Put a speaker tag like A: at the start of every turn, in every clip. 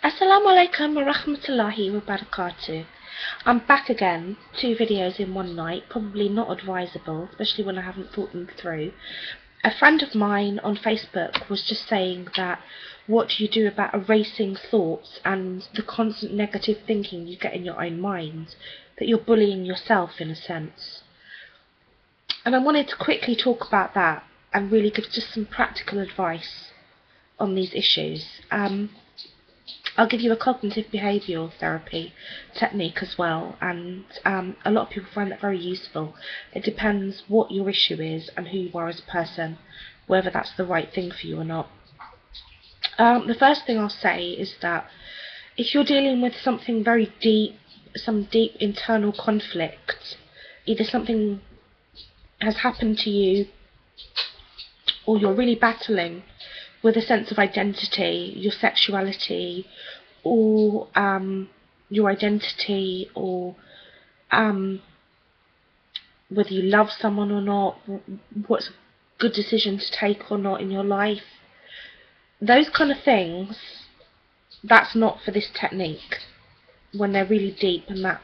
A: Assalamu alaikum wa rahmatullahi wa barakatuh. I'm back again, 2 videos in one night, probably not advisable, especially when I haven't thought them through. A friend of mine on Facebook was just saying that what do you do about erasing thoughts and the constant negative thinking you get in your own mind, that you're bullying yourself in a sense. And I wanted to quickly talk about that and really give just some practical advice on these issues. I'll give you a cognitive behavioural therapy technique as well, and a lot of people find that very useful. It depends what your issue is and who you are as a person, whether that's the right thing for you or not. The first thing I'll say is that if you're dealing with something very deep, some deep internal conflict, either something has happened to you or you're really battling with a sense of identity, your sexuality, or your identity, or whether you love someone or not, what's a good decision to take or not in your life, those kind of things, that's not for this technique. When they're really deep and that,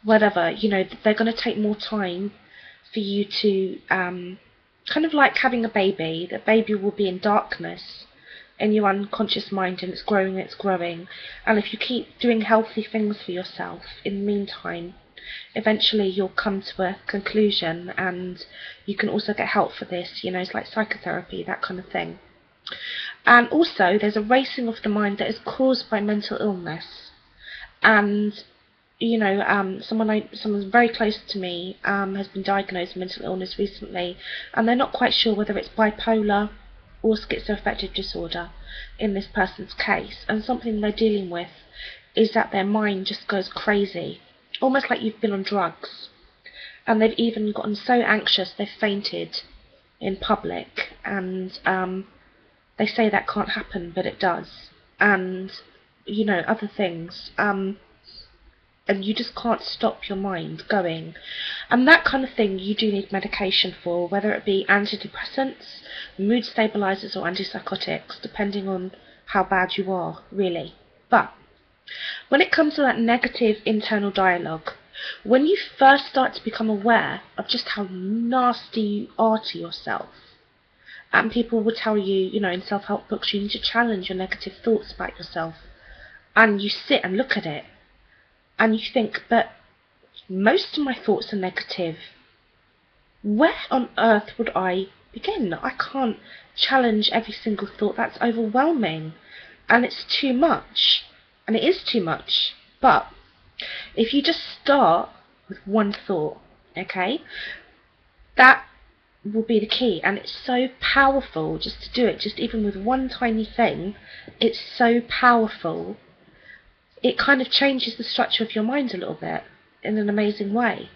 A: whatever, you know, they're going to take more time for you to, kind of like having a baby. The baby will be in darkness in your unconscious mind, and it's growing, and if you keep doing healthy things for yourself in the meantime, eventually you'll come to a conclusion, and you can also get help for this, you know, it's like psychotherapy, that kind of thing. And also there's a racing of the mind that is caused by mental illness, and you know, someone very close to me has been diagnosed with mental illness recently, and they're not quite sure whether it's bipolar or schizoaffective disorder in this person's case. And something they're dealing with is that their mind just goes crazy, almost like you've been on drugs, and they've even gotten so anxious they've fainted in public, and they say that can't happen, but it does, and you know, other things. And you just can't stop your mind going. And that kind of thing you do need medication for, whether it be antidepressants, mood stabilizers, or antipsychotics, depending on how bad you are, really. But when it comes to that negative internal dialogue, when you first start to become aware of just how nasty you are to yourself, and people will tell you, you know, in self-help books, you need to challenge your negative thoughts about yourself, and you sit and look at it, and you think, but most of my thoughts are negative. Where on earth would I begin? I can't challenge every single thought. That's overwhelming. And it's too much. And it is too much. But if you just start with one thought, okay, that will be the key. And it's so powerful just to do it, just even with one tiny thing. It's so powerful. It kind of changes the structure of your mind a little bit in an amazing way.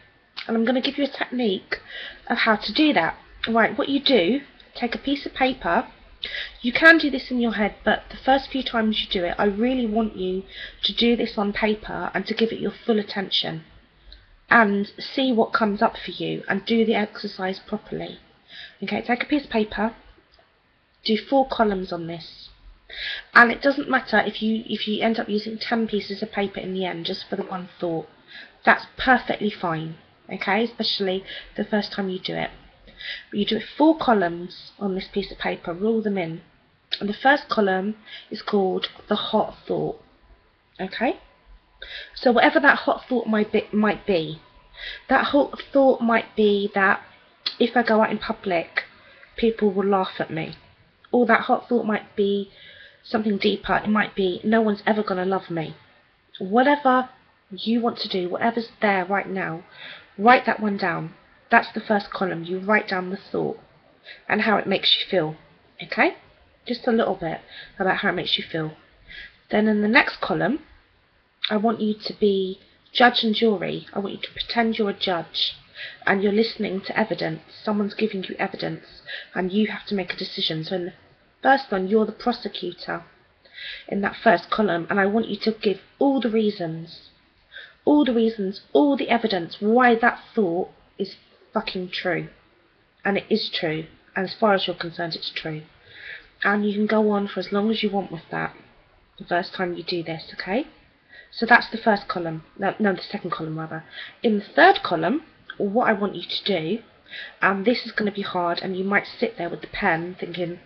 A: And I'm going to give you a technique of how to do that. Right, what you do, take a piece of paper. You can do this in your head, but the first few times you do it, I really want you to do this on paper and to give it your full attention. And see what comes up for you, and do the exercise properly. Okay, take a piece of paper, do 4 columns on this. And it doesn't matter if you end up using 10 pieces of paper in the end just for the one thought. That's perfectly fine, okay, especially the first time you do it. But you do it 4 columns on this piece of paper, rule them in. And the first column is called the hot thought, okay? So whatever that hot thought might be, that hot thought might be that if I go out in public, people will laugh at me. Or that hot thought might be something deeper. It might be, no one's ever going to love me. Whatever you want to do, whatever's there right now, write that one down. That's the first column. You write down the thought and how it makes you feel. Okay? Just a little bit about how it makes you feel. Then in the next column, I want you to be judge and jury. I want you to pretend you're a judge and you're listening to evidence. Someone's giving you evidence and you have to make a decision. So in the first one, you're the prosecutor in that first column, and I want you to give all the reasons, all the evidence why that thought is fucking true. And it is true, and as far as you're concerned, it's true. And you can go on for as long as you want with that. the first time you do this, okay? So that's the first column. No, the second column rather. In the third column, what I want you to do, and this is going to be hard, and you might sit there with the pen thinking,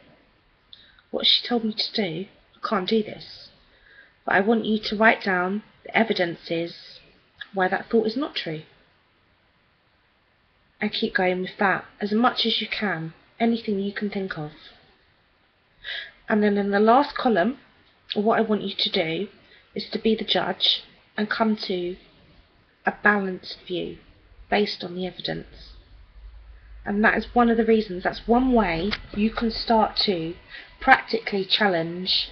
A: what she told me to do? I can't do this. But I want you to write down the evidences why that thought is not true. And keep going with that as much as you can, anything you can think of. And then in the last column, what I want you to do is to be the judge and come to a balanced view based on the evidence. And that is one of the reasons, that's one way you can start to practically challenge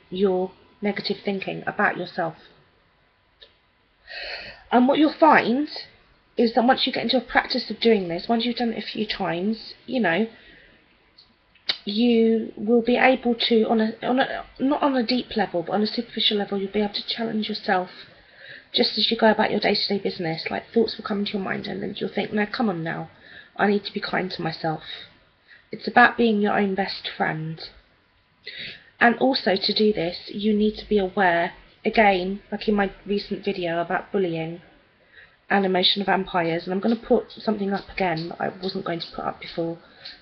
A: your negative thinking about yourself. And what you'll find is that once you get into a practice of doing this, once you've done it a few times, you know, you will be able to, not on a deep level, but on a superficial level, you'll be able to challenge yourself just as you go about your day-to-day business. Like, thoughts will come into your mind and then you'll think, no, come on now, I need to be kind to myself. It's about being your own best friend. And also, to do this, you need to be aware, again, like in my recent video about bullying and emotional vampires, and I'm going to put something up again that I wasn't going to put up before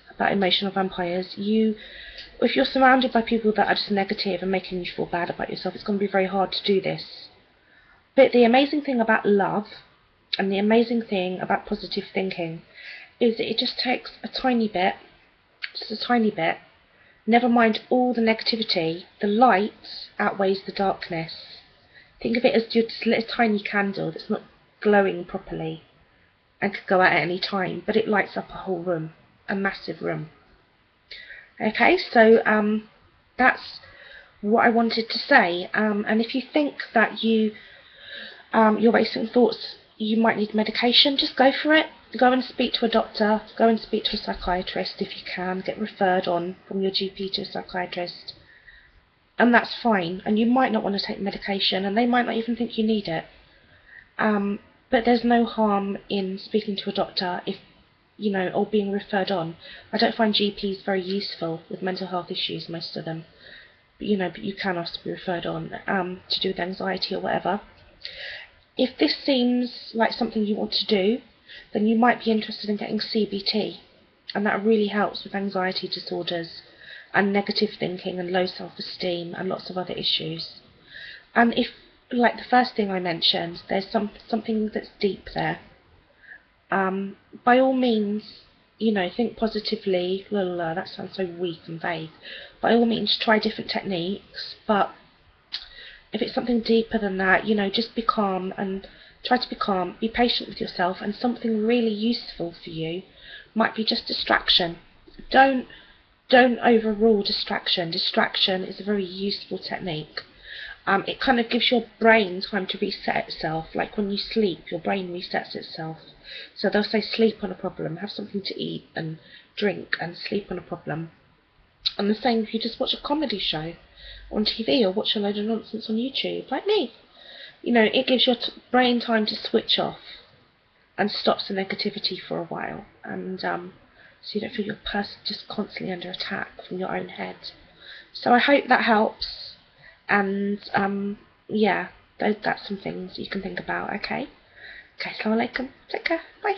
A: about emotional vampires. If you're surrounded by people that are just negative and making you feel bad about yourself, it's going to be very hard to do this. But the amazing thing about love and the amazing thing about positive thinking is that it just takes a tiny bit, just a tiny bit. Never mind all the negativity, the light outweighs the darkness. Think of it as just a little tiny candle that's not glowing properly and could go out at any time, but it lights up a whole room, a massive room. Okay, so that's what I wanted to say. And if you think that you're racing thoughts, you might need medication, just go for it. Go and speak to a doctor, go and speak to a psychiatrist if you can, get referred on from your GP to a psychiatrist. And that's fine, and you might not want to take medication, and they might not even think you need it. But there's no harm in speaking to a doctor if, you know, or being referred on. I don't find GPs very useful with mental health issues, most of them. But, you know, but you can ask to be referred on to do with anxiety or whatever. If this seems like something you want to do, then you might be interested in getting CBT, and that really helps with anxiety disorders and negative thinking and low self-esteem and lots of other issues. And if, like the first thing I mentioned, there's something that's deep there, by all means, you know, think positively. That sounds so weak and vague. By all means, try different techniques, but if it's something deeper than that, you know, just be calm and try to be calm, be patient with yourself, and something really useful for you might be just distraction. Don't overrule distraction. Distraction is a very useful technique. It kind of gives your brain time to reset itself. Like when you sleep, your brain resets itself. So they'll say sleep on a problem, have something to eat and drink and sleep on a problem. And the same if you just watch a comedy show on TV or watch a load of nonsense on YouTube, like me. You know, it gives your brain time to switch off and stops the negativity for a while, and so you don't feel your person just constantly under attack from your own head. So I hope that helps, and yeah, that's some things you can think about. Okay, assalamu alaikum, take care, bye.